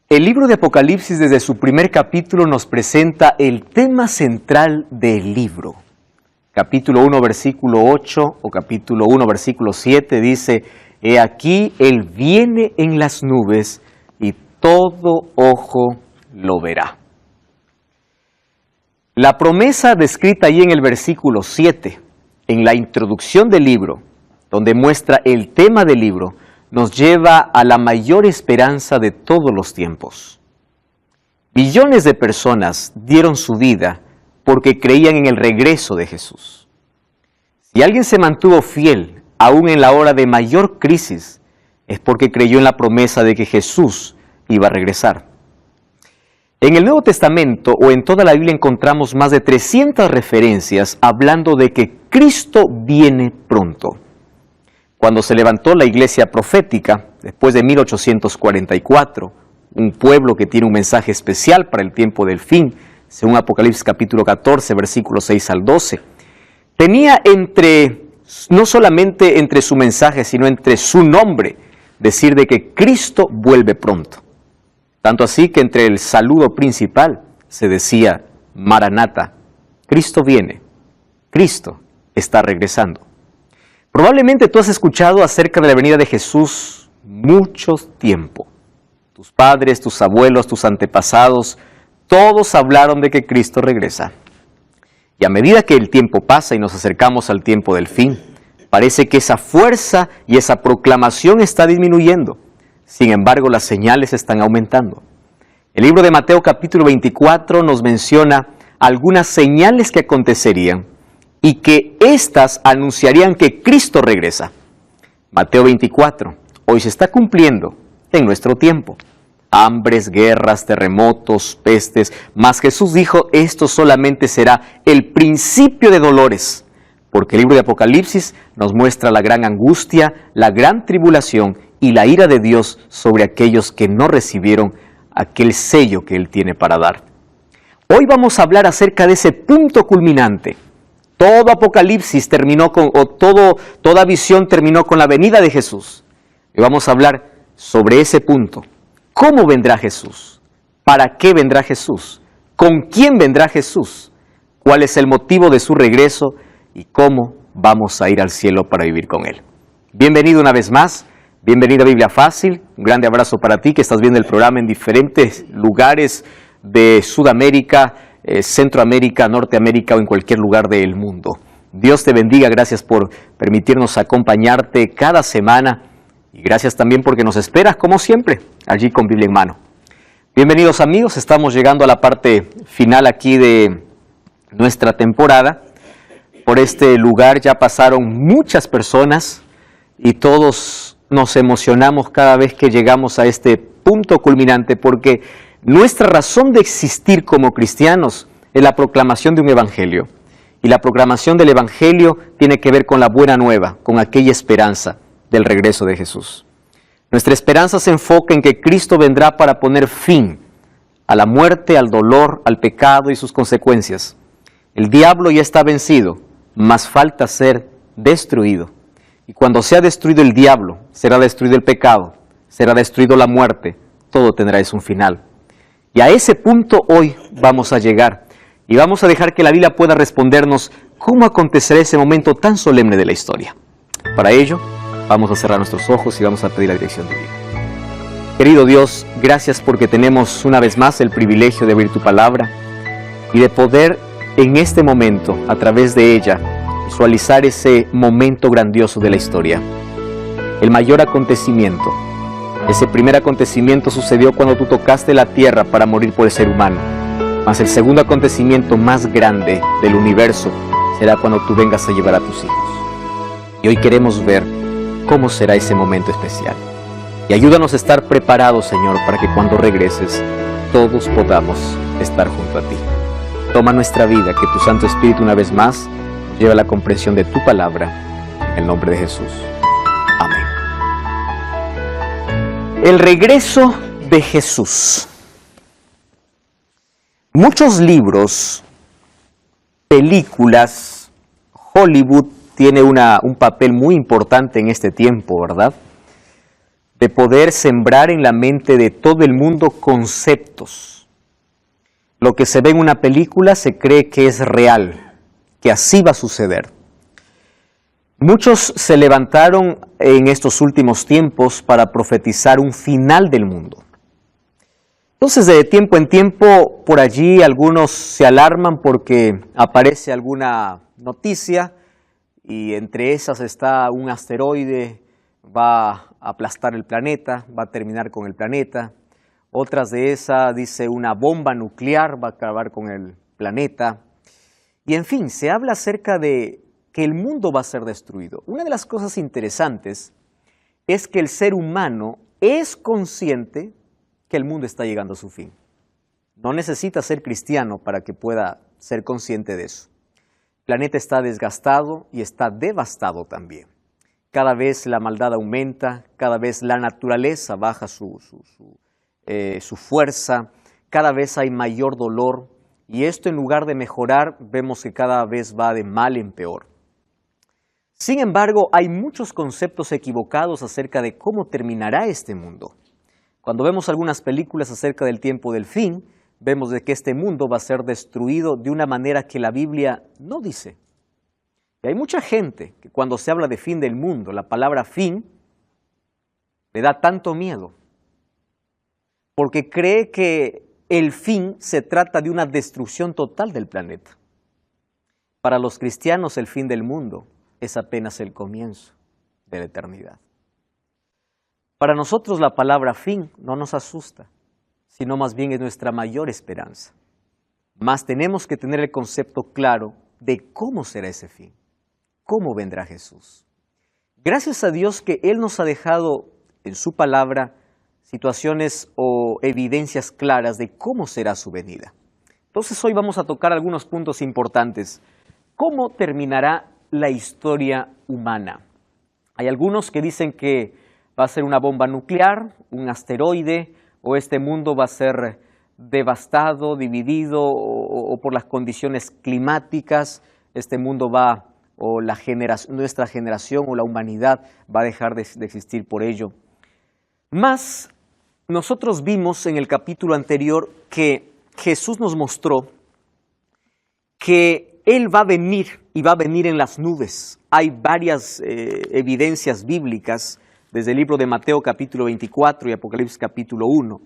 El libro de Apocalipsis desde su primer capítulo nos presenta el tema central del libro. Capítulo 1, versículo 8 o capítulo 1, versículo 7 dice: He aquí, Él viene en las nubes y todo ojo lo verá. La promesa descrita ahí en el versículo 7, en la introducción del libro, donde muestra el tema del libro, nos lleva a la mayor esperanza de todos los tiempos. Millones de personas dieron su vida porque creían en el regreso de Jesús. Si alguien se mantuvo fiel, aún en la hora de mayor crisis, es porque creyó en la promesa de que Jesús iba a regresar. En el Nuevo Testamento o en toda la Biblia encontramos más de 300 referencias hablando de que Cristo viene pronto. Cuando se levantó la iglesia profética, después de 1844, un pueblo que tiene un mensaje especial para el tiempo del fin, según Apocalipsis capítulo 14, versículos 6 al 12, tenía no solamente entre su mensaje, sino entre su nombre, decir de que Cristo vuelve pronto. Tanto así que entre el saludo principal se decía: Maranata, Cristo viene, Cristo está regresando. Probablemente tú has escuchado acerca de la venida de Jesús mucho tiempo. Tus padres, tus abuelos, tus antepasados, todos hablaron de que Cristo regresa. Y a medida que el tiempo pasa y nos acercamos al tiempo del fin, parece que esa fuerza y esa proclamación está disminuyendo. Sin embargo, las señales están aumentando. El libro de Mateo capítulo 24 nos menciona algunas señales que acontecerían y que éstas anunciarían que Cristo regresa. Mateo 24, hoy se está cumpliendo en nuestro tiempo. Hambres, guerras, terremotos, pestes, mas Jesús dijo: esto solamente será el principio de dolores, porque el libro de Apocalipsis nos muestra la gran angustia, la gran tribulación y la ira de Dios sobre aquellos que no recibieron aquel sello que Él tiene para dar. Hoy vamos a hablar acerca de ese punto culminante. Todo Apocalipsis terminó toda visión terminó con la venida de Jesús. Y vamos a hablar sobre ese punto. ¿Cómo vendrá Jesús? ¿Para qué vendrá Jesús? ¿Con quién vendrá Jesús? ¿Cuál es el motivo de su regreso? ¿Y cómo vamos a ir al cielo para vivir con Él? Bienvenido una vez más. Bienvenido a Biblia Fácil. Un grande abrazo para ti que estás viendo el programa en diferentes lugares de Sudamérica, Centroamérica, Norteamérica o en cualquier lugar del mundo. Dios te bendiga, gracias por permitirnos acompañarte cada semana y gracias también porque nos esperas como siempre, allí con Biblia en mano. Bienvenidos amigos, estamos llegando a la parte final aquí de nuestra temporada. Por este lugar ya pasaron muchas personas y todos nos emocionamos cada vez que llegamos a este punto culminante porque nuestra razón de existir como cristianos es la proclamación de un evangelio. Y la proclamación del evangelio tiene que ver con la buena nueva, con aquella esperanza del regreso de Jesús. Nuestra esperanza se enfoca en que Cristo vendrá para poner fin a la muerte, al dolor, al pecado y sus consecuencias. El diablo ya está vencido, mas falta ser destruido. Y cuando sea destruido el diablo, será destruido el pecado, será destruido la muerte, todo tendrá un final. Y a ese punto hoy vamos a llegar y vamos a dejar que la Biblia pueda respondernos cómo acontecerá ese momento tan solemne de la historia. Para ello, vamos a cerrar nuestros ojos y vamos a pedir la dirección divina. Querido Dios, gracias porque tenemos una vez más el privilegio de abrir tu palabra y de poder en este momento, a través de ella, visualizar ese momento grandioso de la historia. El mayor acontecimiento. Ese primer acontecimiento sucedió cuando tú tocaste la tierra para morir por el ser humano. Mas el segundo acontecimiento más grande del universo será cuando tú vengas a llevar a tus hijos. Y hoy queremos ver cómo será ese momento especial. Y ayúdanos a estar preparados, Señor, para que cuando regreses, todos podamos estar junto a ti. Toma nuestra vida, que tu Santo Espíritu una vez más nos lleve a la comprensión de tu palabra. En el nombre de Jesús. Amén. El regreso de Jesús. Muchos libros, películas, Hollywood tiene un papel muy importante en este tiempo, ¿verdad? de poder sembrar en la mente de todo el mundo conceptos. Lo que se ve en una película se cree que es real, que así va a suceder. Muchos se levantaron en estos últimos tiempos para profetizar un final del mundo. Entonces, de tiempo en tiempo, por allí algunos se alarman porque aparece alguna noticia y entre esas está un asteroide, va a aplastar el planeta, va a terminar con el planeta. Otras de esas dice una bomba nuclear va a acabar con el planeta. Y en fin, se habla acerca de que el mundo va a ser destruido. Una de las cosas interesantes es que el ser humano es consciente que el mundo está llegando a su fin. No necesita ser cristiano para que pueda ser consciente de eso. El planeta está desgastado y está devastado también. Cada vez la maldad aumenta, cada vez la naturaleza baja su fuerza, cada vez hay mayor dolor y esto en lugar de mejorar vemos que cada vez va de mal en peor. Sin embargo, hay muchos conceptos equivocados acerca de cómo terminará este mundo. Cuando vemos algunas películas acerca del tiempo del fin, vemos de que este mundo va a ser destruido de una manera que la Biblia no dice. Y hay mucha gente que cuando se habla de fin del mundo, la palabra fin le da tanto miedo, porque cree que el fin se trata de una destrucción total del planeta. Para los cristianos el fin del mundo es apenas el comienzo de la eternidad. Para nosotros la palabra fin no nos asusta, sino más bien es nuestra mayor esperanza. Mas tenemos que tener el concepto claro de cómo será ese fin, cómo vendrá Jesús. Gracias a Dios que Él nos ha dejado en su palabra situaciones o evidencias claras de cómo será su venida. Entonces hoy vamos a tocar algunos puntos importantes. ¿Cómo terminará la historia humana? Hay algunos que dicen que va a ser una bomba nuclear, un asteroide, o este mundo va a ser devastado, dividido, o por las condiciones climáticas, este mundo va, o nuestra generación o la humanidad va a dejar de existir por ello. Mas, nosotros vimos en el capítulo anterior que Jesús nos mostró que Él va a venir y va a venir en las nubes. Hay varias evidencias bíblicas desde el libro de Mateo capítulo 24 y Apocalipsis capítulo 1,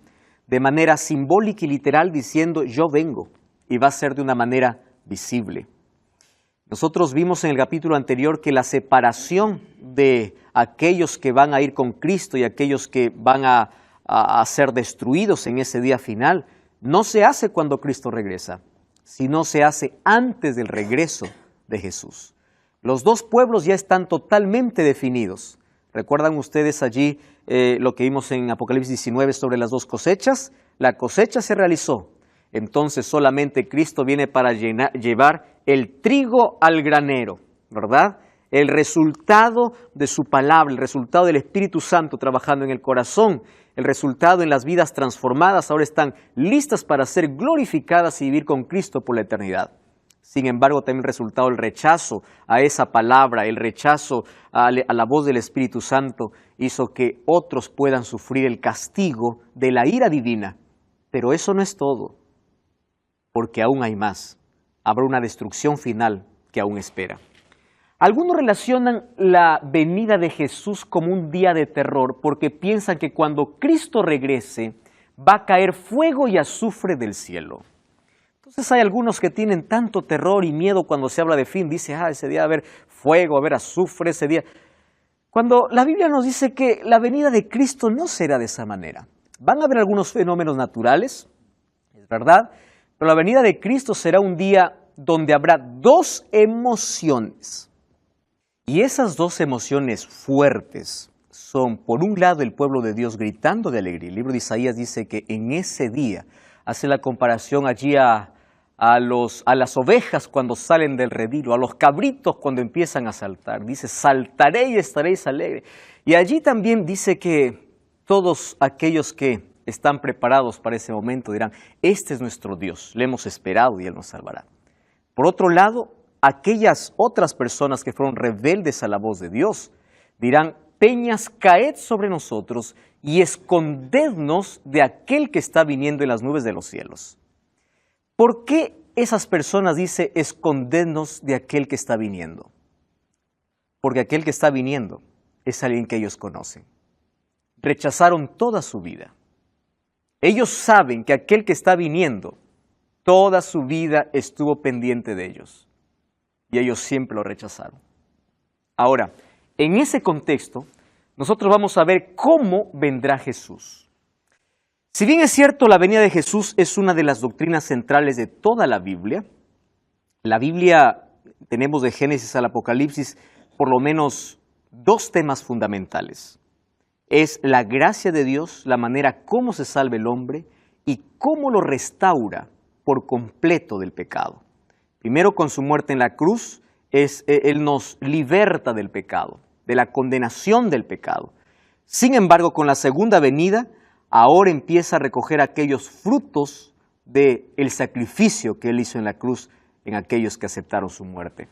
de manera simbólica y literal diciendo yo vengo, y va a ser de una manera visible. Nosotros vimos en el capítulo anterior que la separación de aquellos que van a ir con Cristo y aquellos que van a ser destruidos en ese día final, no se hace cuando Cristo regresa, sino se hace antes del regreso de Jesús. Los dos pueblos ya están totalmente definidos. ¿Recuerdan ustedes allí lo que vimos en Apocalipsis 19 sobre las dos cosechas? La cosecha se realizó, entonces solamente Cristo viene para llevar el trigo al granero, ¿verdad? El resultado de su palabra, el resultado del Espíritu Santo trabajando en el corazón, el resultado en las vidas transformadas, ahora están listas para ser glorificadas y vivir con Cristo por la eternidad. Sin embargo, también el resultado del rechazo a esa palabra, el rechazo a la voz del Espíritu Santo, hizo que otros puedan sufrir el castigo de la ira divina. Pero eso no es todo, porque aún hay más. Habrá una destrucción final que aún espera. Algunos relacionan la venida de Jesús como un día de terror porque piensan que cuando Cristo regrese va a caer fuego y azufre del cielo. Entonces hay algunos que tienen tanto terror y miedo cuando se habla de fin. Dice, ese día va a haber fuego, va a haber azufre ese día. Cuando la Biblia nos dice que la venida de Cristo no será de esa manera. Van a haber algunos fenómenos naturales, es verdad, pero la venida de Cristo será un día donde habrá dos emociones. Y esas dos emociones fuertes son, por un lado, el pueblo de Dios gritando de alegría. El libro de Isaías dice que en ese día, hace la comparación allí a las ovejas cuando salen del redil, o a los cabritos cuando empiezan a saltar. Dice, saltaré y estaréis alegres. Y allí también dice que todos aquellos que están preparados para ese momento dirán, este es nuestro Dios, le hemos esperado y Él nos salvará. Por otro lado, aquellas otras personas que fueron rebeldes a la voz de Dios dirán, peñas, caed sobre nosotros y escondednos de aquel que está viniendo en las nubes de los cielos. ¿Por qué esas personas dicen escondednos de aquel que está viniendo? Porque aquel que está viniendo es alguien que ellos conocen. Rechazaron toda su vida. Ellos saben que aquel que está viniendo, toda su vida estuvo pendiente de ellos. Y ellos siempre lo rechazaron. Ahora, en ese contexto, nosotros vamos a ver cómo vendrá Jesús. Si bien es cierto, la venida de Jesús es una de las doctrinas centrales de toda la Biblia tenemos de Génesis al Apocalipsis por lo menos dos temas fundamentales. Es la gracia de Dios, la manera cómo se salva el hombre y cómo lo restaura por completo del pecado. Primero, con su muerte en la cruz, Él nos liberta del pecado, de la condenación del pecado. Sin embargo, con la segunda venida, ahora empieza a recoger aquellos frutos del sacrificio que Él hizo en la cruz en aquellos que aceptaron su muerte.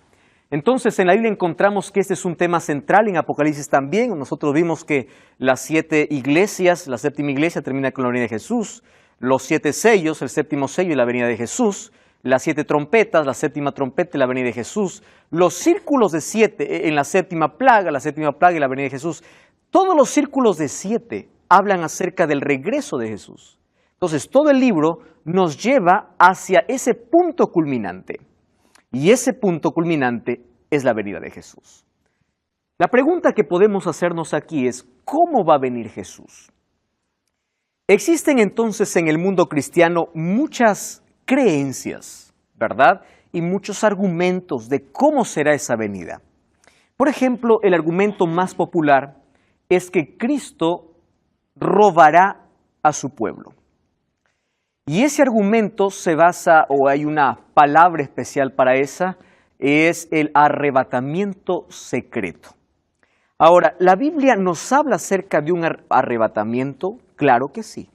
Entonces, en la Biblia encontramos que este es un tema central, en Apocalipsis también. Nosotros vimos que las 7 iglesias, la séptima iglesia termina con la venida de Jesús, los 7 sellos, el séptimo sello y la venida de Jesús, las 7 trompetas, la séptima trompeta y la venida de Jesús, los círculos de 7 en la séptima plaga y la venida de Jesús. Todos los círculos de 7 hablan acerca del regreso de Jesús. Entonces, todo el libro nos lleva hacia ese punto culminante. Y ese punto culminante es la venida de Jesús. La pregunta que podemos hacernos aquí es, ¿cómo va a venir Jesús? Existen entonces en el mundo cristiano muchas creencias, ¿verdad? Y muchos argumentos de cómo será esa venida. Por ejemplo, el argumento más popular es que Cristo robará a su pueblo. Y ese argumento se basa, o hay una palabra especial para esa, es el arrebatamiento secreto. Ahora, ¿la Biblia nos habla acerca de un arrebatamiento? Claro que sí.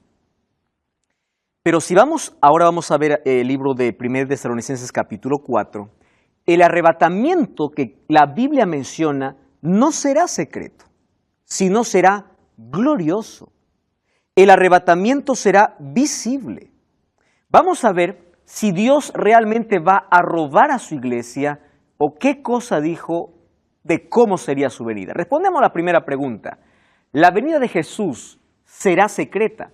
Pero si ahora vamos a ver el libro de 1 Tesalonicenses capítulo 4, el arrebatamiento que la Biblia menciona no será secreto, sino será glorioso. El arrebatamiento será visible. Vamos a ver si Dios realmente va a robar a su iglesia o qué cosa dijo de cómo sería su venida. Respondemos a la primera pregunta. ¿La venida de Jesús será secreta?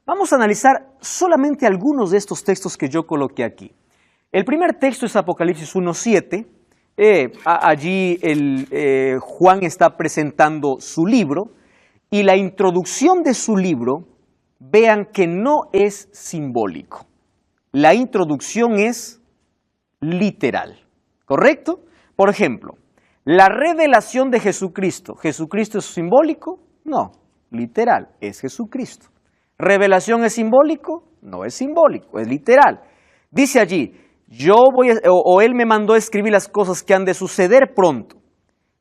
Vamos a analizar solamente algunos de estos textos que yo coloqué aquí. El primer texto es Apocalipsis 1:7. Allí Juan está presentando su libro y la introducción de su libro, vean que no es simbólico. La introducción es literal, ¿correcto? Por ejemplo, la revelación de Jesucristo. ¿Jesucristo es simbólico? No, literal, es Jesucristo. ¿Revelación es simbólico? No es simbólico, es literal. Dice allí, Él me mandó a escribir las cosas que han de suceder pronto.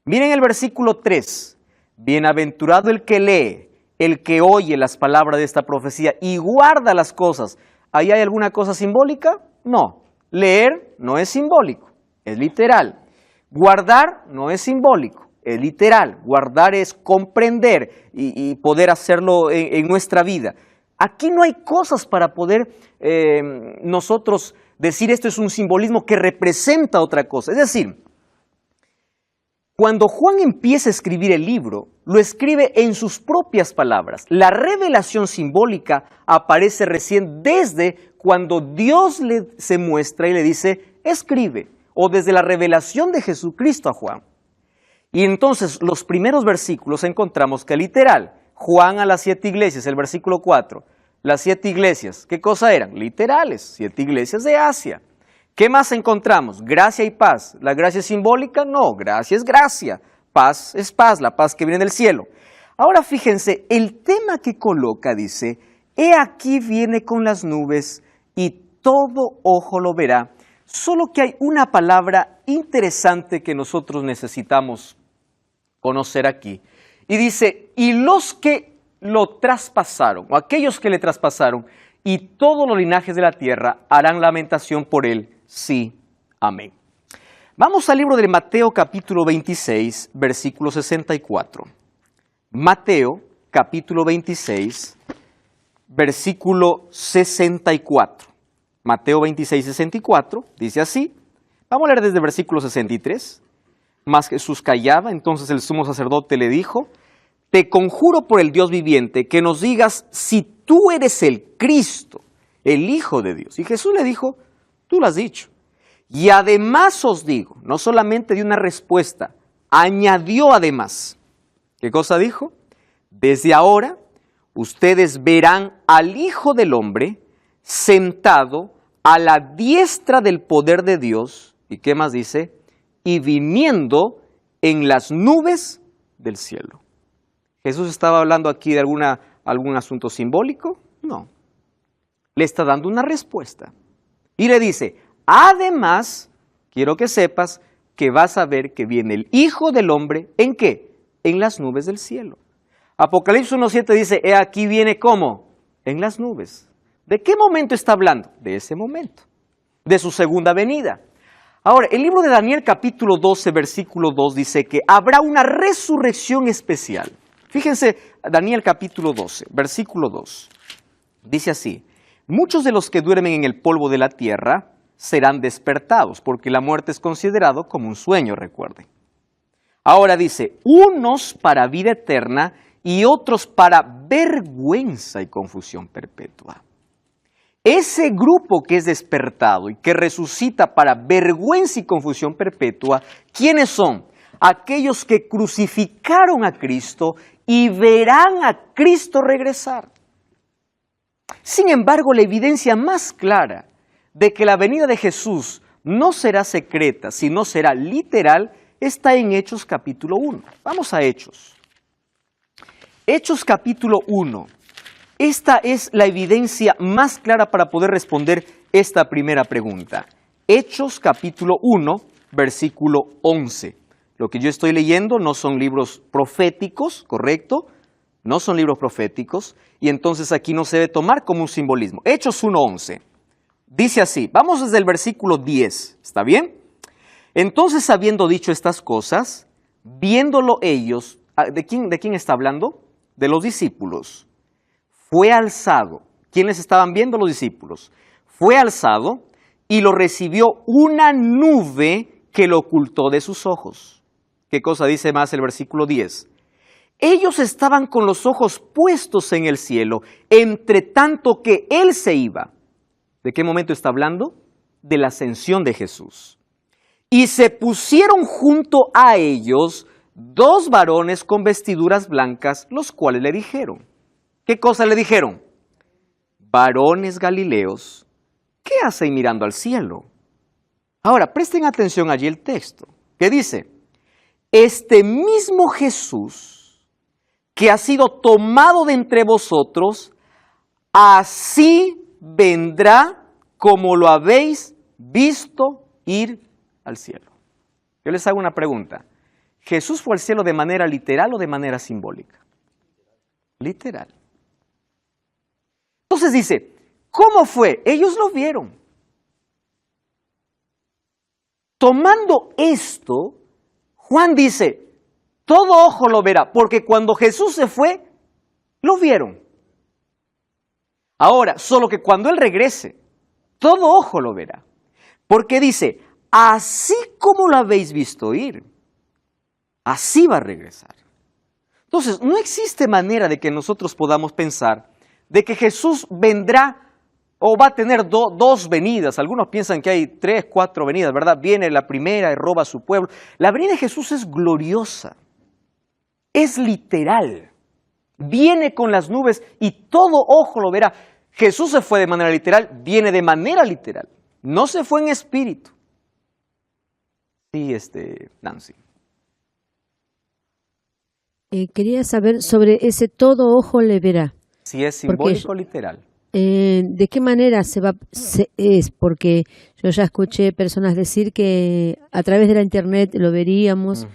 Miren el versículo 3. Bienaventurado el que lee, el que oye las palabras de esta profecía y guarda las cosas. ¿Ahí hay alguna cosa simbólica? No. Leer no es simbólico, es literal. Guardar no es simbólico, es literal. Guardar es comprender y poder hacerlo en nuestra vida. Aquí no hay cosas para poder nosotros decir esto es un simbolismo que representa otra cosa. Es decir, cuando Juan empieza a escribir el libro, lo escribe en sus propias palabras. La revelación simbólica aparece recién desde cuando Dios se muestra y le dice, escribe, o desde la revelación de Jesucristo a Juan. Y entonces los primeros versículos encontramos que literal, Juan a las 7 iglesias, el versículo 4, las 7 iglesias, ¿qué cosa eran? Literales, 7 iglesias de Asia. ¿Qué más encontramos? Gracia y paz. ¿La gracia es simbólica? No, gracia es gracia. Paz es paz, la paz que viene del cielo. Ahora fíjense, el tema que coloca dice, he aquí viene con las nubes y todo ojo lo verá. Solo que hay una palabra interesante que nosotros necesitamos conocer aquí. Y dice, y los que lo traspasaron, o aquellos que le traspasaron, y todos los linajes de la tierra harán lamentación por él. Sí, amén. Vamos al libro de Mateo capítulo 26, versículo 64. Mateo capítulo 26, versículo 64. Mateo 26, 64, dice así. Vamos a leer desde el versículo 63. Mas Jesús callaba, entonces el sumo sacerdote le dijo: te conjuro por el Dios viviente que nos digas si tú eres el Cristo, el Hijo de Dios. Y Jesús le dijo: tú lo has dicho. Y además os digo, no solamente dio una respuesta, añadió además. ¿Qué cosa dijo? Desde ahora ustedes verán al Hijo del Hombre sentado a la diestra del poder de Dios. ¿Y qué más dice? Y viniendo en las nubes del cielo. ¿Jesús estaba hablando aquí de algún asunto simbólico? No. Le está dando una respuesta. Y le dice: además, quiero que sepas que vas a ver que viene el Hijo del Hombre, ¿en qué? En las nubes del cielo. Apocalipsis 1:7 dice: he aquí viene ¿cómo? En las nubes. ¿De qué momento está hablando? De ese momento, de su segunda venida. Ahora, el libro de Daniel capítulo 12, versículo 2 dice que habrá una resurrección especial. Fíjense, Daniel capítulo 12, versículo 2. Dice así: muchos de los que duermen en el polvo de la tierra serán despertados, porque la muerte es considerado como un sueño, recuerden. Ahora dice: unos para vida eterna y otros para vergüenza y confusión perpetua. Ese grupo que es despertado y que resucita para vergüenza y confusión perpetua, ¿quiénes son? Aquellos que crucificaron a Cristo y verán a Cristo regresar. Sin embargo, la evidencia más clara de que la venida de Jesús no será secreta, sino será literal, está en Hechos capítulo 1. Vamos a Hechos. Hechos capítulo 1. Esta es la evidencia más clara para poder responder esta primera pregunta. Hechos capítulo 1, versículo 11. Lo que yo estoy leyendo no son libros proféticos, ¿correcto? No son libros proféticos, y entonces aquí no se debe tomar como un simbolismo. Hechos 1:11. Dice así, vamos desde el versículo 10, ¿está bien? Entonces, habiendo dicho estas cosas, viéndolo ellos, ¿de quién está hablando? De los discípulos. Fue alzado. ¿Quiénes estaban viendo? Los discípulos. Fue alzado y lo recibió una nube que lo ocultó de sus ojos. ¿Qué cosa dice más el versículo 10? Ellos estaban con los ojos puestos en el cielo, entre tanto que Él se iba. ¿De qué momento está hablando? De la ascensión de Jesús. Y se pusieron junto a ellos dos varones con vestiduras blancas, los cuales le dijeron. ¿Qué cosa le dijeron? Varones galileos, ¿qué hacen mirando al cielo? Ahora, presten atención allí el texto. ¿Qué dice? Este mismo Jesús, que ha sido tomado de entre vosotros, así vendrá como lo habéis visto ir al cielo. Yo les hago una pregunta. ¿Jesús fue al cielo de manera literal o de manera simbólica? Literal. Entonces dice, ¿cómo fue? Ellos lo vieron. Tomando esto, Juan dice, todo ojo lo verá, porque cuando Jesús se fue, lo vieron. Ahora, solo que cuando Él regrese, todo ojo lo verá. Porque dice, así como lo habéis visto ir, así va a regresar. Entonces, no existe manera de que nosotros podamos pensar de que Jesús vendrá o va a tener dos venidas. Algunos piensan que hay 3, 4 venidas, ¿verdad? Viene la primera y roba a su pueblo. La venida de Jesús es gloriosa, es literal. Viene con las nubes y todo ojo lo verá. Jesús se fue de manera literal, viene de manera literal. No se fue en espíritu. Sí, Nancy. Quería saber sobre ese todo ojo le verá. Si es simbólico o literal. ¿De qué manera es? Porque yo ya escuché personas decir que a través de la internet lo veríamos.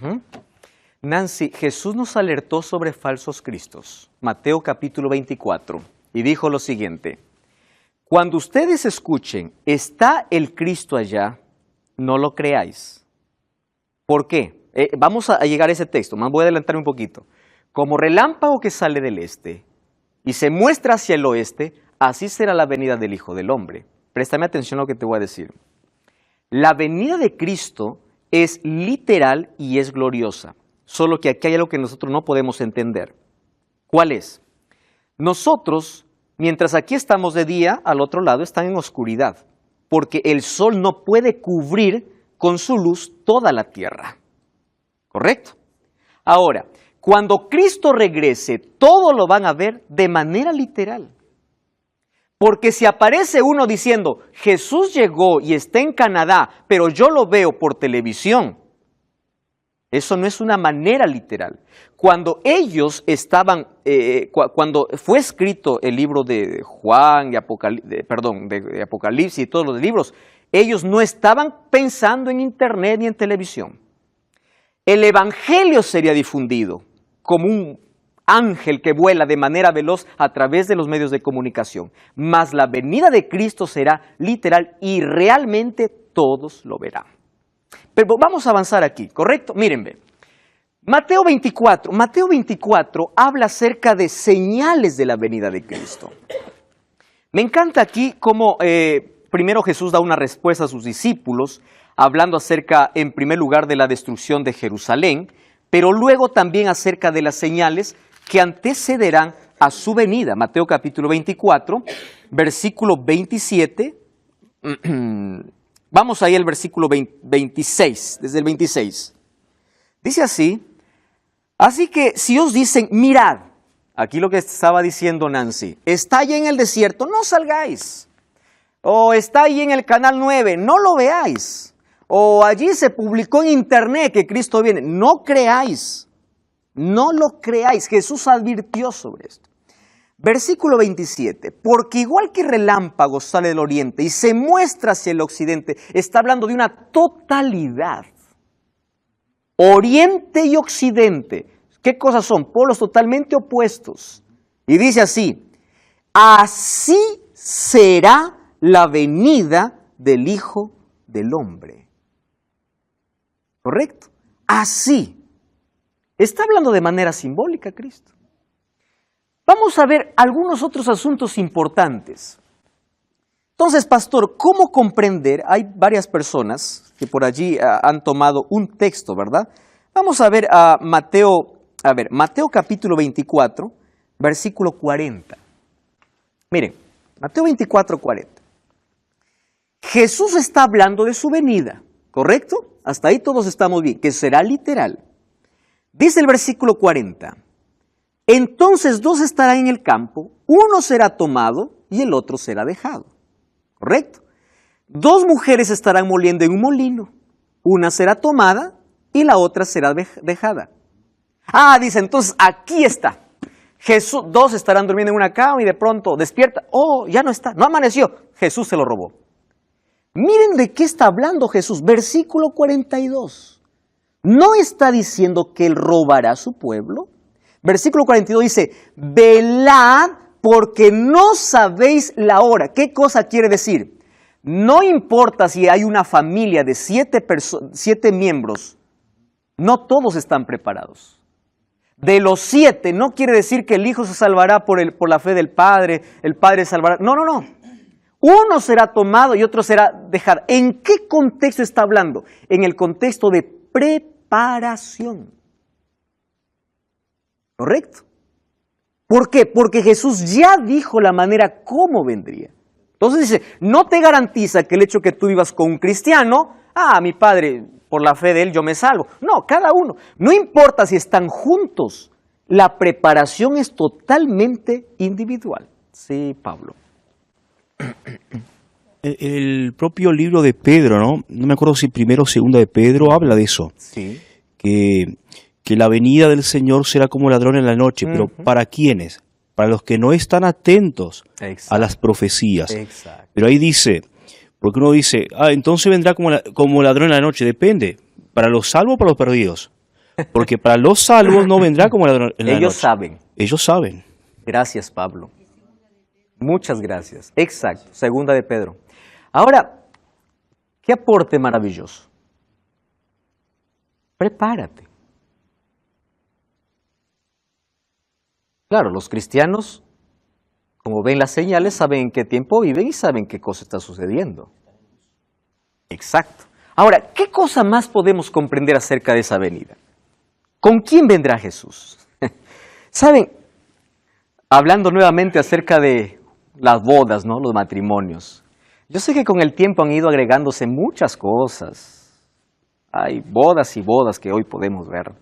Nancy, Jesús nos alertó sobre falsos cristos. Mateo capítulo 24. Y dijo lo siguiente. Cuando ustedes escuchen, ¿está el Cristo allá? No lo creáis. ¿Por qué? Vamos a llegar a ese texto, más voy a adelantar un poquito. como relámpago que sale del este y se muestra hacia el oeste, así será la venida del Hijo del Hombre. Préstame atención a lo que te voy a decir. La venida de Cristo es literal y es gloriosa, solo que aquí hay algo que nosotros no podemos entender. ¿Cuál es? Nosotros, mientras aquí estamos de día, al otro lado están en oscuridad, porque el sol no puede cubrir con su luz toda la tierra. ¿Correcto? Ahora, cuando Cristo regrese, todo lo van a ver de manera literal. Porque si aparece uno diciendo, Jesús llegó y está en Canadá, pero yo lo veo por televisión, eso no es una manera literal. Cuando ellos estaban, cuando fue escrito el libro de Juan, de Apocalipsis y todos los libros, ellos no estaban pensando en internet ni en televisión. El evangelio sería difundido como un ángel que vuela de manera veloz a través de los medios de comunicación. Mas la venida de Cristo será literal y realmente todos lo verán. Pero vamos a avanzar aquí, ¿correcto? Miren, ven. Mateo 24 habla acerca de señales de la venida de Cristo. Me encanta aquí cómo primero Jesús da una respuesta a sus discípulos, hablando acerca, en primer lugar, de la destrucción de Jerusalén, pero luego también acerca de las señales que antecederán a su venida. Mateo capítulo 24, versículo 27. Vamos ahí al versículo 26, desde el 26. Dice así que si os dicen, mirad, aquí lo que estaba diciendo Nancy, está allí en el desierto, no salgáis. O está allí en el canal 9, no lo veáis. O allí se publicó en internet que Cristo viene, no creáis. No lo creáis. Jesús advirtió sobre esto. Versículo 27, porque igual que relámpago sale del oriente y se muestra hacia el occidente, está hablando de una totalidad. Oriente y occidente, ¿qué cosas son? Polos totalmente opuestos. Y dice así será la venida del Hijo del Hombre. ¿Correcto? Así. Está hablando de manera simbólica Cristo. Vamos a ver algunos otros asuntos importantes. Entonces, pastor, ¿cómo comprender? Hay varias personas que por allí han tomado un texto, ¿verdad? Vamos a ver a Mateo capítulo 24, versículo 40. Miren, Mateo 24, 40. Jesús está hablando de su venida, ¿correcto? Hasta ahí todos estamos bien, que será literal. Dice el versículo 40. Entonces dos estarán en el campo, uno será tomado y el otro será dejado. ¿Correcto? Dos mujeres estarán moliendo en un molino, una será tomada y la otra será dejada. Dice, entonces aquí está. Dos estarán durmiendo en una cama y de pronto despierta. Ya no está, no amaneció. Jesús se lo robó. Miren de qué está hablando Jesús. Versículo 42. ¿No está diciendo que él robará a su pueblo? Versículo 42 dice, velad porque no sabéis la hora. ¿Qué cosa quiere decir? No importa si hay una familia de 7 miembros, no todos están preparados. De los 7, no quiere decir que el hijo se salvará por la fe del padre, el padre salvará. No. Uno será tomado y otro será dejado. ¿En qué contexto está hablando? En el contexto de preparación. ¿Correcto? ¿Por qué? Porque Jesús ya dijo la manera cómo vendría. Entonces dice, no te garantiza que el hecho que tú vivas con un cristiano, mi padre, por la fe de él yo me salvo. No, cada uno. No importa si están juntos, la preparación es totalmente individual. Sí, Pablo. El propio libro de Pedro, ¿no? No me acuerdo si primero o segundo de Pedro habla de eso. Sí. Que la venida del Señor será como ladrón en la noche, pero ¿para quiénes? Para los que no están atentos a las profecías. Exacto. Pero ahí dice, porque uno dice, entonces vendrá como ladrón en la noche. Depende, ¿para los salvos o para los perdidos? Porque para los salvos no vendrá como ladrón en la noche. Ellos saben. Ellos saben. Gracias, Pablo. Muchas gracias. Exacto, segunda de Pedro. Ahora, qué aporte maravilloso. Prepárate. Claro, los cristianos, como ven las señales, saben en qué tiempo viven y saben qué cosa está sucediendo. Exacto. Ahora, ¿qué cosa más podemos comprender acerca de esa venida? ¿Con quién vendrá Jesús? ¿Saben? Hablando nuevamente acerca de las bodas, ¿no? Los matrimonios. Yo sé que con el tiempo han ido agregándose muchas cosas. Hay bodas y bodas que hoy podemos ver.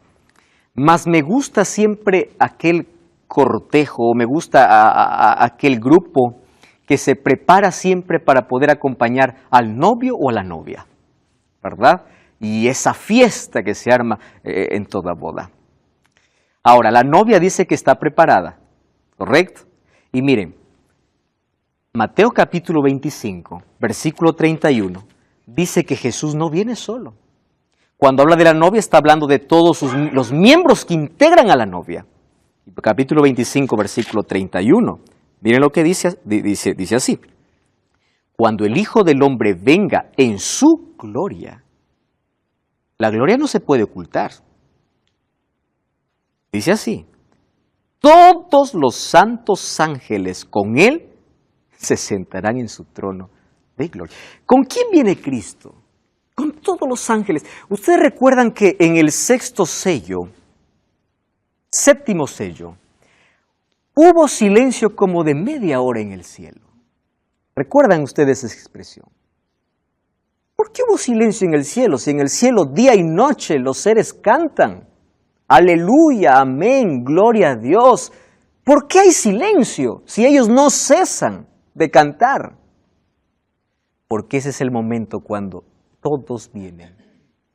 Mas me gusta siempre aquel cortejo, me gusta aquel grupo que se prepara siempre para poder acompañar al novio o a la novia, ¿verdad? Y esa fiesta que se arma en toda boda. Ahora, la novia dice que está preparada, ¿correcto? Y miren, Mateo capítulo 25, versículo 31, dice que Jesús no viene solo. Cuando habla de la novia está hablando de todos los miembros que integran a la novia. Capítulo 25, versículo 31. Miren lo que dice así. Cuando el Hijo del Hombre venga en su gloria, la gloria no se puede ocultar. Dice así. Todos los santos ángeles con él se sentarán en su trono de gloria. ¿Con quién viene Cristo? Con todos los ángeles. Ustedes recuerdan que en el séptimo sello, hubo silencio como de media hora en el cielo. ¿Recuerdan ustedes esa expresión? ¿Por qué hubo silencio en el cielo? Si en el cielo día y noche los seres cantan. Aleluya, amén, gloria a Dios. ¿Por qué hay silencio si ellos no cesan de cantar? Porque ese es el momento cuando todos vienen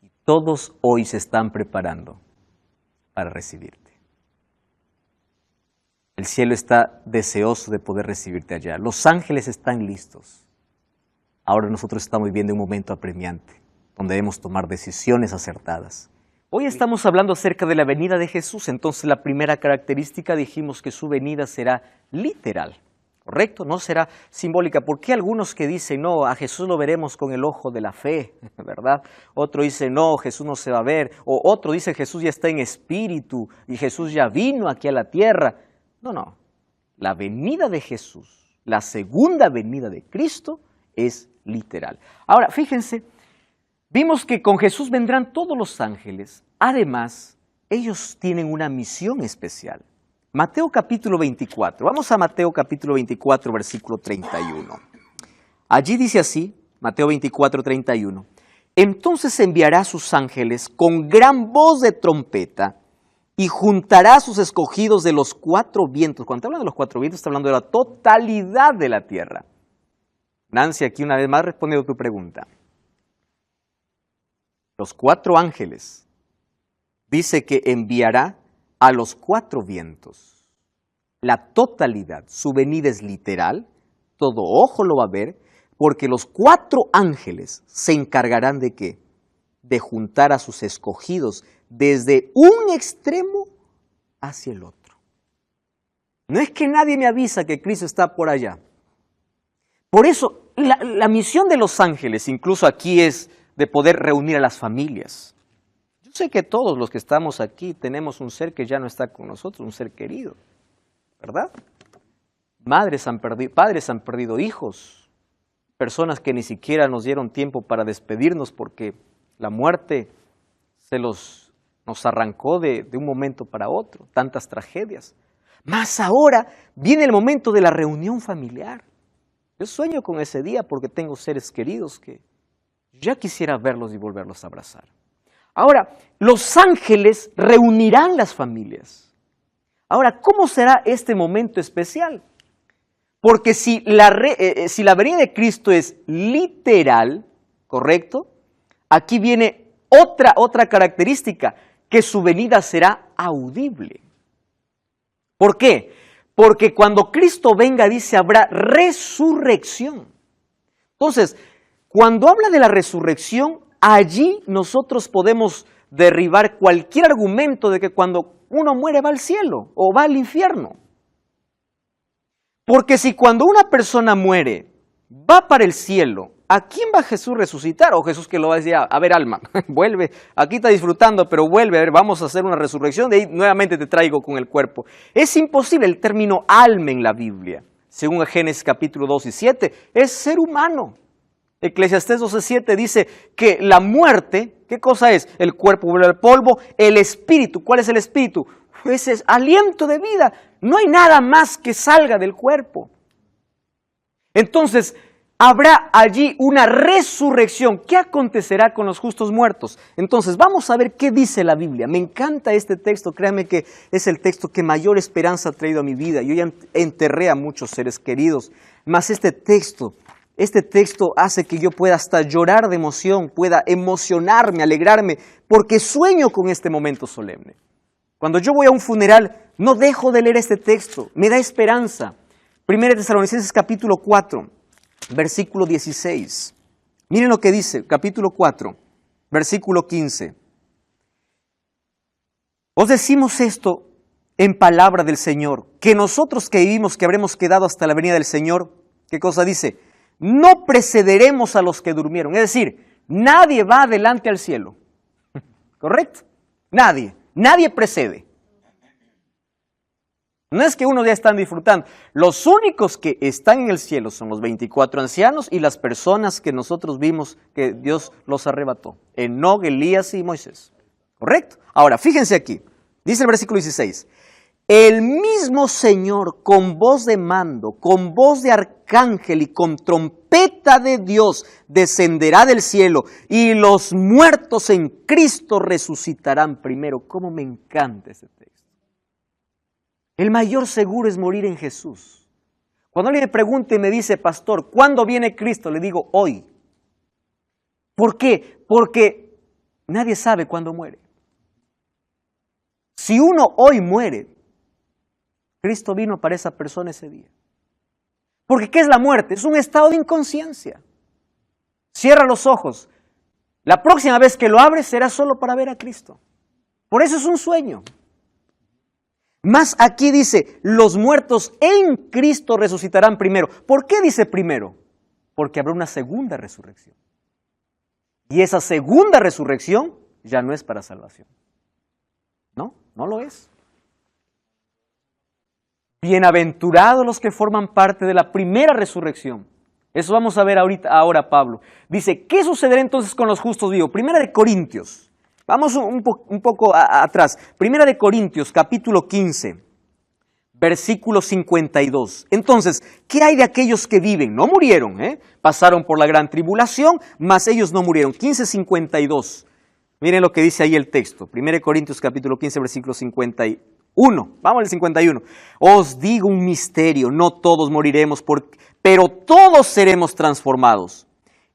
y todos hoy se están preparando para recibirte. El cielo está deseoso de poder recibirte allá. Los ángeles están listos. Ahora nosotros estamos viviendo un momento apremiante, donde debemos tomar decisiones acertadas. Hoy estamos hablando acerca de la venida de Jesús, entonces la primera característica dijimos que su venida será literal, ¿correcto? No será simbólica. ¿Por qué algunos que dicen, no, a Jesús lo veremos con el ojo de la fe, ¿verdad? Otro dice, no, Jesús no se va a ver. O otro dice, Jesús ya está en espíritu y Jesús ya vino aquí a la tierra. No. La venida de Jesús, la segunda venida de Cristo es literal. Ahora, fíjense, vimos que con Jesús vendrán todos los ángeles. Además, ellos tienen una misión especial. Mateo capítulo 24. Vamos a Mateo capítulo 24, versículo 31. Allí dice así, Mateo 24, 31. Entonces enviará a sus ángeles con gran voz de trompeta y juntará a sus escogidos de los cuatro vientos. Cuando habla de los cuatro vientos, está hablando de la totalidad de la tierra. Nancy, aquí una vez más respondiendo a tu pregunta. Los cuatro ángeles, dice que enviará a los cuatro vientos. La totalidad, su venida es literal, todo ojo lo va a ver, porque los cuatro ángeles se encargarán de ¿qué? De juntar a sus escogidos desde un extremo hacia el otro. No es que nadie me avisa que Cristo está por allá. Por eso, la misión de los ángeles, incluso aquí, es de poder reunir a las familias. Yo sé que todos los que estamos aquí tenemos un ser que ya no está con nosotros, un ser querido, ¿verdad? Padres han perdido hijos, personas que ni siquiera nos dieron tiempo para despedirnos porque la muerte nos arrancó de un momento para otro, tantas tragedias. Mas ahora viene el momento de la reunión familiar. Yo sueño con ese día porque tengo seres queridos que ya quisiera verlos y volverlos a abrazar. Ahora, los ángeles reunirán las familias. Ahora, ¿cómo será este momento especial? Porque si la venida de Cristo es literal, ¿correcto? Aquí viene otra característica, que su venida será audible. ¿Por qué? Porque cuando Cristo venga, dice, habrá resurrección. Entonces, cuando habla de la resurrección, allí nosotros podemos derribar cualquier argumento de que cuando uno muere va al cielo o va al infierno. Porque si cuando una persona muere va para el cielo ¿a quién va Jesús a resucitar? O Jesús que lo va a decir, a ver alma, vuelve, aquí está disfrutando, pero vuelve, a ver, vamos a hacer una resurrección, de ahí nuevamente te traigo con el cuerpo. Es imposible. El término alma en la Biblia, según Génesis capítulo 2 y 7, es ser humano. Eclesiastés 12:7 dice que la muerte, ¿qué cosa es? El cuerpo vuelve al polvo, el espíritu, ¿cuál es el espíritu? Pues es aliento de vida, no hay nada más que salga del cuerpo. Entonces, habrá allí una resurrección. ¿Qué acontecerá con los justos muertos? Entonces, vamos a ver qué dice la Biblia. Me encanta este texto, créanme que es el texto que mayor esperanza ha traído a mi vida. Yo ya enterré a muchos seres queridos, mas este texto hace que yo pueda hasta llorar de emoción, pueda emocionarme, alegrarme, porque sueño con este momento solemne. Cuando yo voy a un funeral, no dejo de leer este texto, me da esperanza. 1 Tesalonicenses capítulo 4, versículo 16. Miren lo que dice, capítulo 4, versículo 15. Os decimos esto en palabra del Señor, que nosotros que vivimos, que habremos quedado hasta la venida del Señor, ¿qué cosa dice? No precederemos a los que durmieron. Es decir, nadie va adelante al cielo. ¿Correcto? Nadie precede. No es que unos ya están disfrutando. Los únicos que están en el cielo son los 24 ancianos y las personas que nosotros vimos que Dios los arrebató. Enoc, Elías y Moisés. ¿Correcto? Ahora, fíjense aquí. Dice el versículo 16. El mismo Señor con voz de mando, con voz de arcángel y con trompeta de Dios descenderá del cielo y los muertos en Cristo resucitarán primero. ¿Cómo me encanta ese texto? El mayor seguro es morir en Jesús. Cuando alguien me pregunta y me dice, pastor, ¿cuándo viene Cristo? Le digo, hoy. ¿Por qué? Porque nadie sabe cuándo muere. Si uno hoy muere, Cristo vino para esa persona ese día. Porque ¿qué es la muerte? Es un estado de inconsciencia. Cierra los ojos. La próxima vez que lo abres será solo para ver a Cristo. Por eso es un sueño. Más aquí dice, los muertos en Cristo resucitarán primero. ¿Por qué dice primero? Porque habrá una segunda resurrección. Y esa segunda resurrección ya no es para salvación. No lo es. Bienaventurados los que forman parte de la primera resurrección. Eso vamos a ver ahora Pablo. Dice, ¿qué sucederá entonces con los justos vivos? Primera de Corintios. Vamos un poco atrás. Primera de Corintios, capítulo 15, versículo 52. Entonces, ¿qué hay de aquellos que viven? No murieron, pasaron por la gran tribulación, mas ellos no murieron. 15:52. Miren lo que dice ahí el texto. 1 Corintios capítulo 15, versículo 51. Vamos al 51. Os digo un misterio, no todos moriremos, pero todos seremos transformados.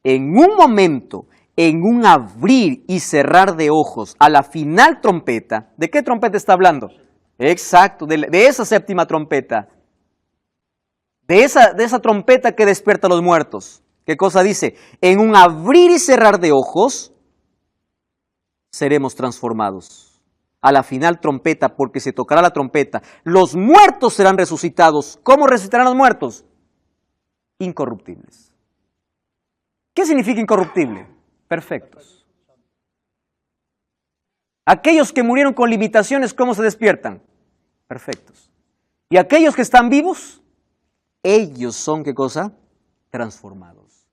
En un momento, en un abrir y cerrar de ojos, a la final trompeta. ¿De qué trompeta está hablando? Exacto, de esa séptima trompeta. De esa trompeta que despierta a los muertos. ¿Qué cosa dice? En un abrir y cerrar de ojos, seremos transformados. A la final trompeta, porque se tocará la trompeta, los muertos serán resucitados. ¿Cómo resucitarán los muertos? Incorruptibles. ¿Qué significa incorruptible? Perfectos. Aquellos que murieron con limitaciones, ¿cómo se despiertan? Perfectos. ¿Y aquellos que están vivos? Ellos son, ¿qué cosa? Transformados.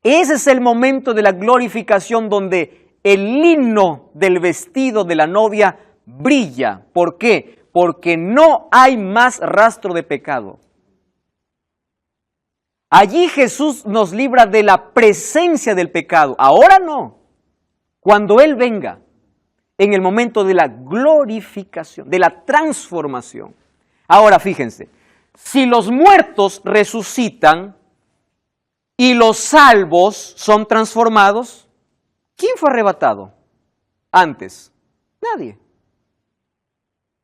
Ese es el momento de la glorificación donde el lino del vestido de la novia brilla. ¿Por qué? Porque no hay más rastro de pecado. Allí Jesús nos libra de la presencia del pecado. Ahora no. Cuando Él venga, en el momento de la glorificación, de la transformación. Ahora fíjense, si los muertos resucitan y los salvos son transformados, ¿quién fue arrebatado antes? Nadie.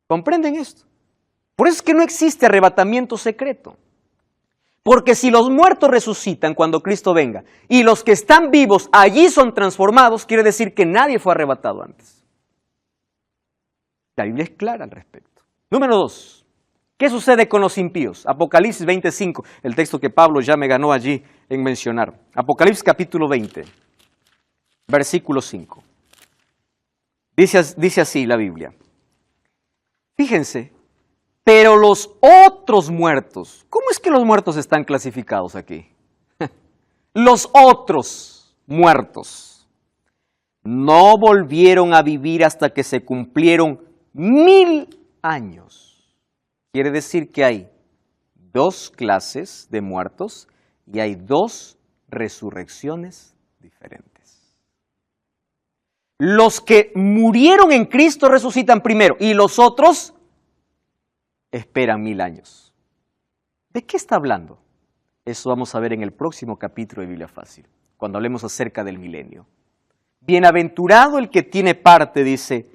¿Comprenden esto? Por eso es que no existe arrebatamiento secreto. Porque si los muertos resucitan cuando Cristo venga y los que están vivos allí son transformados, quiere decir que nadie fue arrebatado antes. La Biblia es clara al respecto. Número 2. ¿Qué sucede con los impíos? Apocalipsis 25, el texto que Pablo ya me ganó allí en mencionar. Apocalipsis capítulo 20, versículo 5. Dice así la Biblia. Fíjense, pero los otros muertos, ¿cómo es que los muertos están clasificados aquí? Los otros muertos no volvieron a vivir hasta que se cumplieron 1000 años. Quiere decir que hay dos clases de muertos y hay dos resurrecciones diferentes. Los que murieron en Cristo resucitan primero y los otros esperan 1000 años. ¿De qué está hablando? Eso vamos a ver en el próximo capítulo de Biblia Fácil, cuando hablemos acerca del milenio. Bienaventurado el que tiene parte, dice,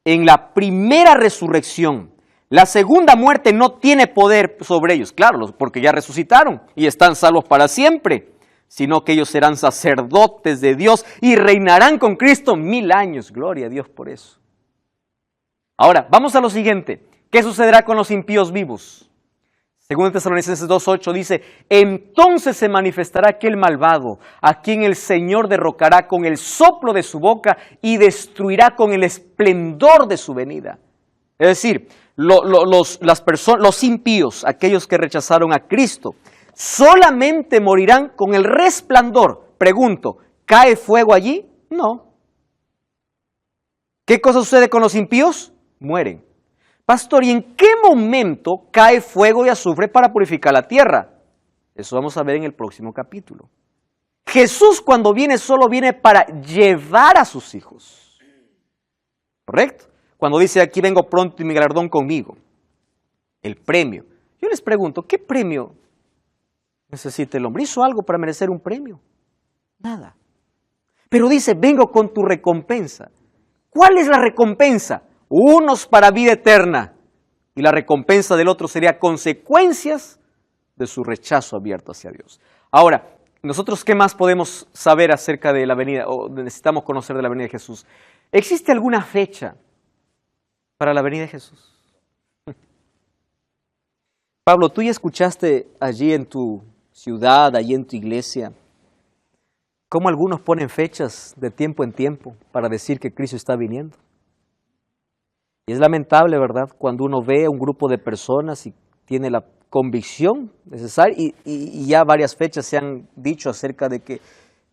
en la primera resurrección. La segunda muerte no tiene poder sobre ellos, claro, porque ya resucitaron y están salvos para siempre, sino que ellos serán sacerdotes de Dios y reinarán con Cristo 1000 años. Gloria a Dios por eso. Ahora, vamos a lo siguiente. ¿Qué sucederá con los impíos vivos? Según Tesalonicenses 2:8 dice, entonces se manifestará aquel malvado, a quien el Señor derrocará con el soplo de su boca y destruirá con el esplendor de su venida. Es decir, los impíos, aquellos que rechazaron a Cristo, solamente morirán con el resplandor. Pregunto, ¿cae fuego allí? No. ¿Qué cosa sucede con los impíos? Mueren. Pastor, ¿y en qué momento cae fuego y azufre para purificar la tierra? Eso vamos a ver en el próximo capítulo. Jesús cuando viene solo viene para llevar a sus hijos. ¿Correcto? Cuando dice aquí vengo pronto y mi galardón conmigo. El premio. Yo les pregunto, ¿qué premio necesita el hombre? ¿Hizo algo para merecer un premio? Nada. Pero dice, vengo con tu recompensa. ¿Cuál es la recompensa? Unos para vida eterna y la recompensa del otro sería consecuencias de su rechazo abierto hacia Dios. Ahora, nosotros ¿qué más podemos saber acerca de la venida o necesitamos conocer de la venida de Jesús? ¿Existe alguna fecha para la venida de Jesús? Pablo, tú ya escuchaste allí en tu ciudad, allí en tu iglesia, cómo algunos ponen fechas de tiempo en tiempo para decir que Cristo está viniendo. Y es lamentable, ¿verdad?, cuando uno ve a un grupo de personas y tiene la convicción necesaria y ya varias fechas se han dicho acerca de que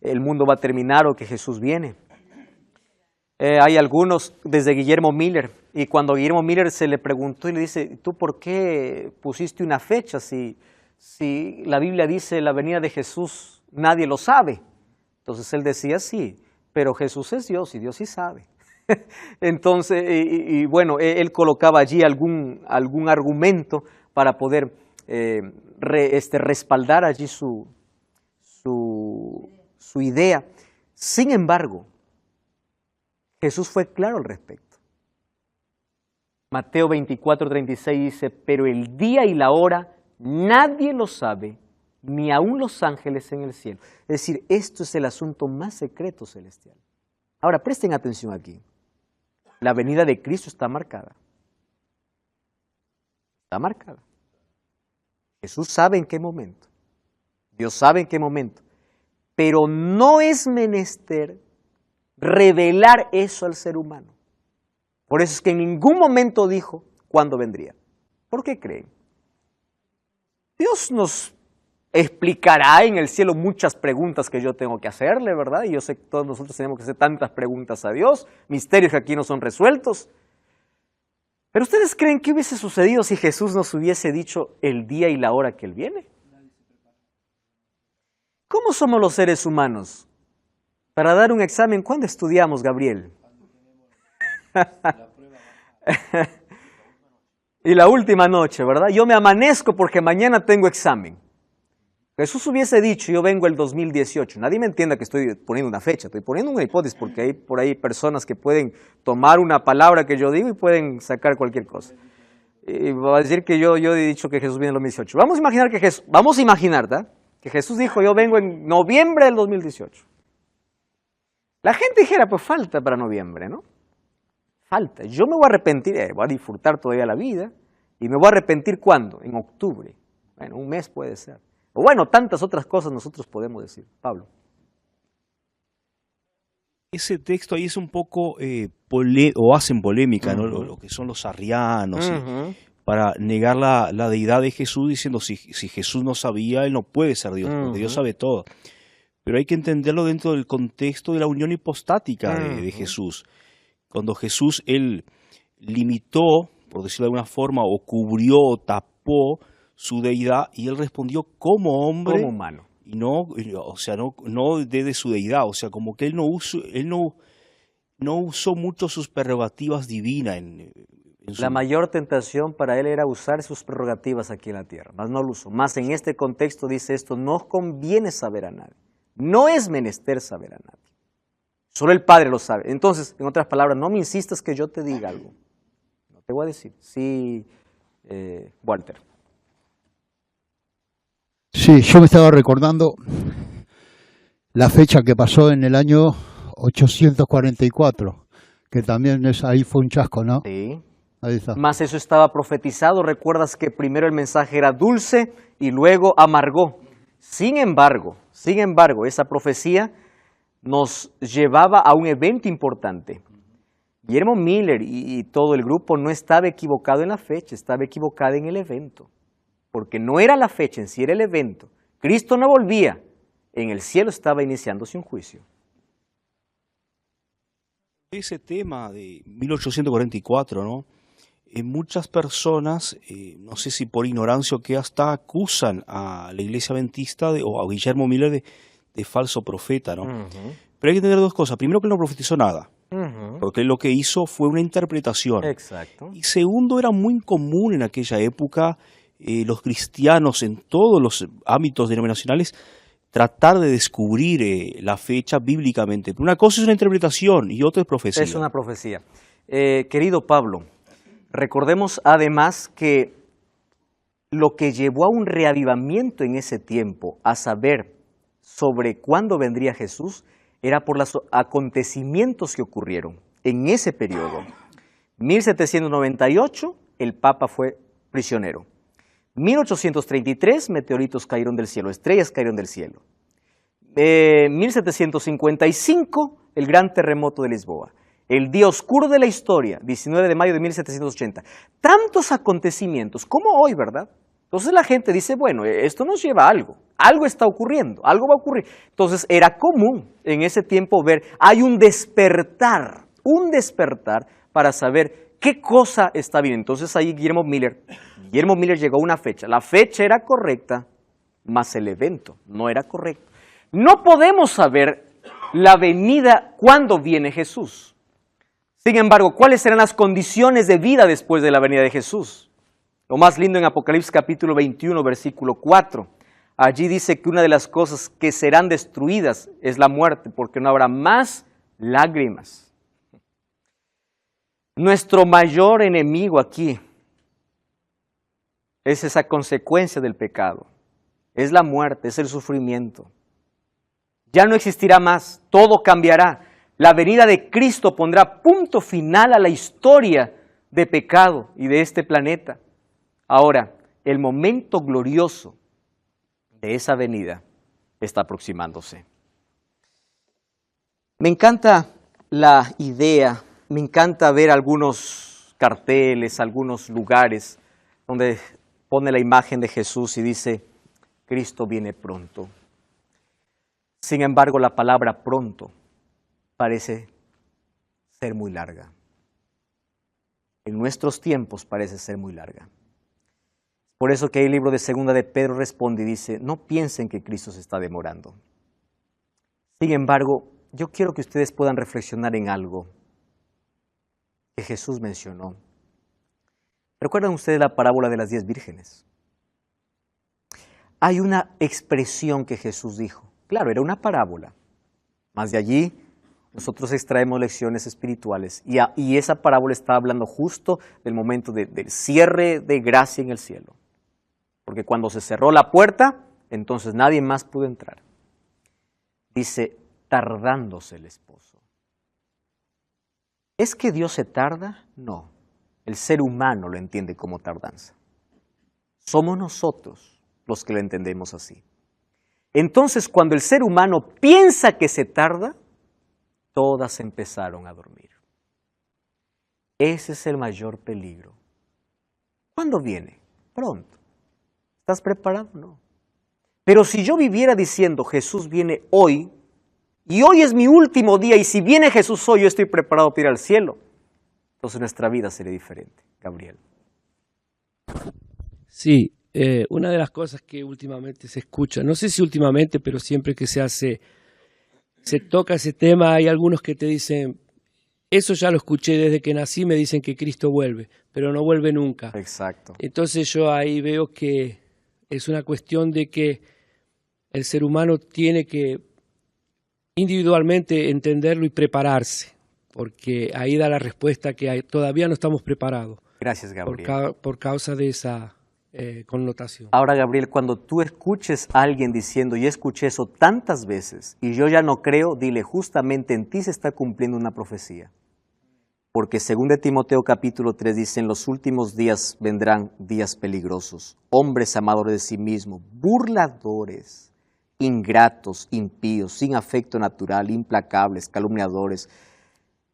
el mundo va a terminar o que Jesús viene. Hay algunos desde Guillermo Miller y cuando Guillermo Miller se le preguntó y le dice, ¿tú por qué pusiste una fecha si la Biblia dice la venida de Jesús nadie lo sabe? Entonces él decía, sí, pero Jesús es Dios y Dios sí sabe. Entonces, bueno, él colocaba allí algún argumento para poder respaldar allí su idea. Sin embargo, Jesús fue claro al respecto. Mateo 24:36 dice, pero el día y la hora nadie lo sabe, ni aun los ángeles en el cielo. Es decir, esto es el asunto más secreto celestial. Ahora, presten atención aquí. La venida de Cristo está marcada. Está marcada. Jesús sabe en qué momento. Dios sabe en qué momento. Pero no es menester revelar eso al ser humano. Por eso es que en ningún momento dijo cuándo vendría. ¿Por qué creen? Dios nos explicará en el cielo muchas preguntas que yo tengo que hacerle, ¿verdad? Y yo sé que todos nosotros tenemos que hacer tantas preguntas a Dios, misterios que aquí no son resueltos. Pero ¿ustedes creen que hubiese sucedido si Jesús nos hubiese dicho el día y la hora que Él viene? ¿Cómo somos los seres humanos? Para dar un examen, ¿cuándo estudiamos, Gabriel? Y la última noche, ¿verdad? Yo me amanezco porque mañana tengo examen. Jesús hubiese dicho, yo vengo el 2018. Nadie me entienda que estoy poniendo una fecha, estoy poniendo una hipótesis porque hay por ahí personas que pueden tomar una palabra que yo digo y pueden sacar cualquier cosa. Y va a decir que yo he dicho que Jesús viene en el 2018. Vamos a imaginar, ¿verdad? Que Jesús dijo, yo vengo en noviembre del 2018. La gente dijera, pues falta para noviembre, ¿no? Falta. Yo me voy a arrepentir, voy a disfrutar todavía la vida y me voy a arrepentir ¿cuándo? En octubre. Bueno, un mes puede ser. O bueno, tantas otras cosas nosotros podemos decir. Pablo. Ese texto ahí es un poco, hacen polémica, ¿no? Lo que son los arrianos, para negar la deidad de Jesús, diciendo si Jesús no sabía, Él no puede ser Dios, porque Dios sabe todo. Pero hay que entenderlo dentro del contexto de la unión hipostática de Jesús. Cuando Jesús, Él limitó, por decirlo de alguna forma, o cubrió, o tapó su deidad, y Él respondió como hombre. Como humano. Y no, o sea, no desde su deidad, o sea, como que Él no usó mucho sus prerrogativas divinas. La mayor tentación para Él era usar sus prerrogativas aquí en la tierra, mas no lo usó. Más en este contexto dice esto, no conviene saber a nadie. No es menester saber a nadie. Solo el Padre lo sabe. Entonces, en otras palabras, no me insistas que yo te diga algo. No te voy a decir. Sí, Walter. Sí, yo me estaba recordando la fecha que pasó en el año 844, que también ahí fue un chasco, ¿no? Sí. Ahí está. Más eso estaba profetizado. Recuerdas que primero el mensaje era dulce y luego amargó. Sin embargo, esa profecía nos llevaba a un evento importante. Guillermo Miller y todo el grupo no estaba equivocado en la fecha, estaba equivocado en el evento. Porque no era la fecha en sí, era el evento. Cristo no volvía. En el cielo estaba iniciándose un juicio. Ese tema de 1844, ¿no? Muchas personas, no sé si por ignorancia o qué, hasta acusan a la iglesia adventista o a Guillermo Miller de falso profeta, ¿no? Pero hay que entender dos cosas. Primero, que él no profetizó nada, porque él lo que hizo fue una interpretación. Exacto. Y segundo, era muy común en aquella época los cristianos en todos los ámbitos denominacionales tratar de descubrir la fecha bíblicamente. Una cosa es una interpretación y otra es profecía. Es una profecía. Querido Pablo, recordemos además que lo que llevó a un reavivamiento en ese tiempo, a saber sobre cuándo vendría Jesús, era por los acontecimientos que ocurrieron en ese periodo. 1798, el Papa fue prisionero. 1833, meteoritos cayeron del cielo, estrellas cayeron del cielo. 1755, el gran terremoto de Lisboa. El día oscuro de la historia, 19 de mayo de 1780. Tantos acontecimientos, como hoy, ¿verdad? Entonces la gente dice, bueno, esto nos lleva a algo. Algo está ocurriendo, algo va a ocurrir. Entonces era común en ese tiempo ver, hay un despertar para saber qué cosa está bien. Entonces ahí Guillermo Miller llegó a una fecha. La fecha era correcta, mas el evento no era correcto. No podemos saber la venida, cuándo viene Jesús. Sin embargo, ¿cuáles serán las condiciones de vida después de la venida de Jesús? Lo más lindo en Apocalipsis capítulo 21, versículo 4. Allí dice que una de las cosas que serán destruidas es la muerte, porque no habrá más lágrimas. Nuestro mayor enemigo aquí es esa consecuencia del pecado. Es la muerte, es el sufrimiento. Ya no existirá más, todo cambiará. La venida de Cristo pondrá punto final a la historia de pecado y de este planeta. Ahora, el momento glorioso de esa venida está aproximándose. Me encanta la idea, me encanta ver algunos carteles, algunos lugares donde pone la imagen de Jesús y dice, Cristo viene pronto. Sin embargo, la palabra pronto parece ser muy larga. En nuestros tiempos parece ser muy larga. Por eso que el libro de Segunda de Pedro responde y dice, no piensen que Cristo se está demorando. Sin embargo, yo quiero que ustedes puedan reflexionar en algo que Jesús mencionó. ¿Recuerdan ustedes la parábola de las 10 vírgenes? Hay una expresión que Jesús dijo. Claro, era una parábola. Más de allí nosotros extraemos lecciones espirituales. Y esa parábola está hablando justo del momento del cierre de gracia en el cielo. Porque cuando se cerró la puerta, entonces nadie más pudo entrar. Dice, tardándose el esposo. ¿Es que Dios se tarda? No. El ser humano lo entiende como tardanza. Somos nosotros los que lo entendemos así. Entonces, cuando el ser humano piensa que se tarda, todas empezaron a dormir. Ese es el mayor peligro. ¿Cuándo viene? Pronto. ¿Estás preparado? No. Pero si yo viviera diciendo, Jesús viene hoy, y hoy es mi último día, y si viene Jesús hoy, yo estoy preparado para ir al cielo, entonces nuestra vida sería diferente. Gabriel. Sí, una de las cosas que últimamente se escucha, no sé si últimamente, pero siempre que se toca ese tema, hay algunos que te dicen, eso ya lo escuché desde que nací, me dicen que Cristo vuelve, pero no vuelve nunca. Exacto. Entonces yo ahí veo que es una cuestión de que el ser humano tiene que individualmente entenderlo y prepararse, porque ahí da la respuesta que todavía no estamos preparados. Gracias, Gabriel. Por causa de esa connotación. Ahora, Gabriel, cuando tú escuches a alguien diciendo, y escuché eso tantas veces, y yo ya no creo, dile, justamente en ti se está cumpliendo una profecía. Porque según de Timoteo capítulo 3 dice, en los últimos días vendrán días peligrosos, hombres amadores de sí mismos, burladores, ingratos, impíos, sin afecto natural, implacables, calumniadores.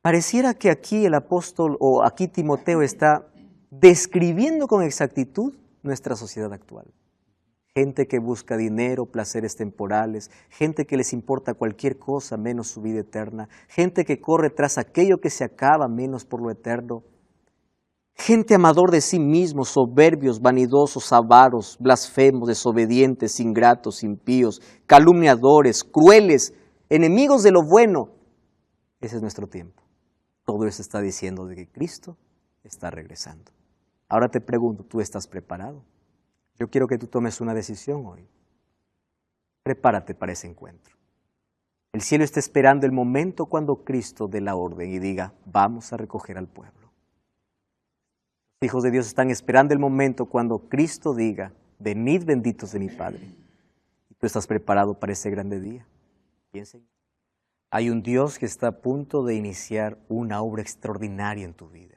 Pareciera que aquí el apóstol, o aquí Timoteo está describiendo con exactitud nuestra sociedad actual. Gente que busca dinero, placeres temporales, gente que les importa cualquier cosa menos su vida eterna, gente que corre tras aquello que se acaba menos por lo eterno, gente amador de sí mismos, soberbios, vanidosos, avaros, blasfemos, desobedientes, ingratos, impíos, calumniadores, crueles, enemigos de lo bueno. Ese es nuestro tiempo. Todo eso está diciendo de que Cristo está regresando. Ahora te pregunto, ¿tú estás preparado? Yo quiero que tú tomes una decisión hoy. Prepárate para ese encuentro. El cielo está esperando el momento cuando Cristo dé la orden y diga, vamos a recoger al pueblo. Los hijos de Dios están esperando el momento cuando Cristo diga, venid benditos de mi Padre. Y tú estás preparado para ese grande día. Piensen. Hay un Dios que está a punto de iniciar una obra extraordinaria en tu vida.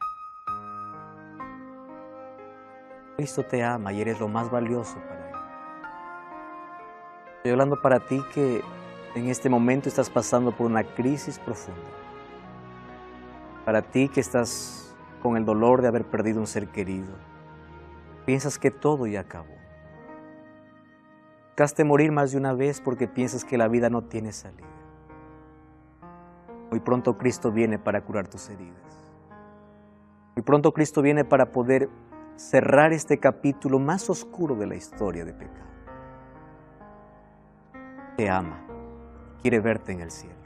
Cristo te ama y eres lo más valioso para Él. Estoy hablando para ti que en este momento estás pasando por una crisis profunda. Para ti que estás con el dolor de haber perdido un ser querido. Piensas que todo ya acabó. Buscaste morir más de una vez porque piensas que la vida no tiene salida. Muy pronto Cristo viene para curar tus heridas. Muy pronto Cristo viene para poder cerrar este capítulo más oscuro de la historia de pecado. Te ama, quiere verte en el cielo.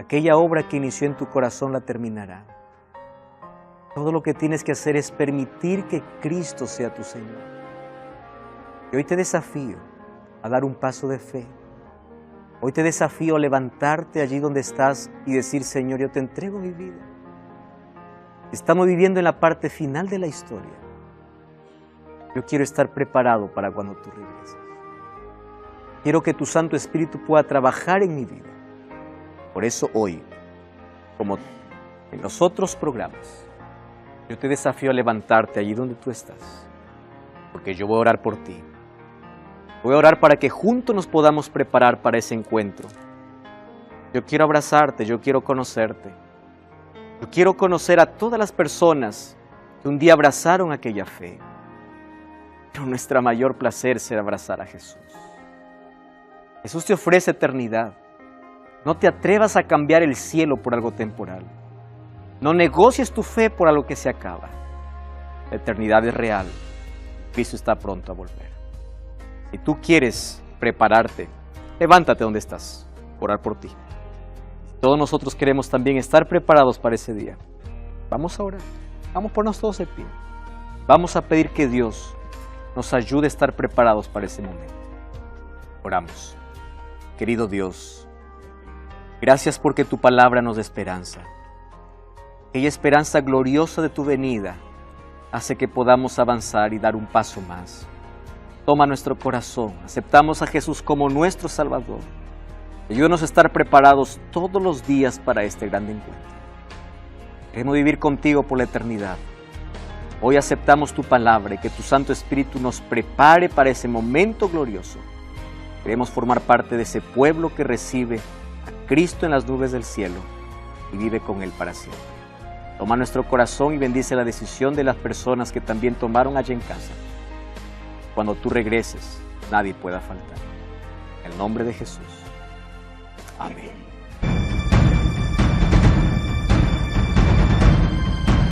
aquella obra que inició en tu corazón la terminará. Todo lo que tienes que hacer es permitir que Cristo sea tu Señor. Y hoy te desafío a dar un paso de fe. Hoy te desafío a levantarte allí donde estás y decir: Señor, yo te entrego mi vida. Estamos viviendo en la parte final de la historia. Yo quiero estar preparado para cuando tú regreses. Quiero que tu Santo Espíritu pueda trabajar en mi vida. Por eso hoy, como en los otros programas, yo te desafío a levantarte allí donde tú estás, porque yo voy a orar por ti. Voy a orar para que juntos nos podamos preparar para ese encuentro. Yo quiero abrazarte, yo quiero conocerte. Yo quiero conocer a todas las personas que un día abrazaron aquella fe. Pero nuestro mayor placer será abrazar a Jesús. Jesús te ofrece eternidad. No te atrevas a cambiar el cielo por algo temporal. No negocies tu fe por algo que se acaba. La eternidad es real. Cristo está pronto a volver. Si tú quieres prepararte, levántate donde estás, orar por ti. Todos nosotros queremos también estar preparados para ese día. Vamos a orar. Vamos a ponernos todos de pie. Vamos a pedir que Dios nos ayude a estar preparados para ese momento. Oramos. Querido Dios, gracias porque tu palabra nos da esperanza. Aquella esperanza gloriosa de tu venida hace que podamos avanzar y dar un paso más. Toma nuestro corazón, aceptamos a Jesús como nuestro Salvador. Ayúdanos a estar preparados todos los días para este gran encuentro. Queremos vivir contigo por la eternidad. Hoy aceptamos tu palabra y que tu Santo Espíritu nos prepare para ese momento glorioso. Queremos formar parte de ese pueblo que recibe a Cristo en las nubes del cielo y vive con Él para siempre. Toma nuestro corazón y bendice la decisión de las personas que también tomaron allí en casa. Cuando tú regreses, nadie pueda faltar. En el nombre de Jesús. Amén.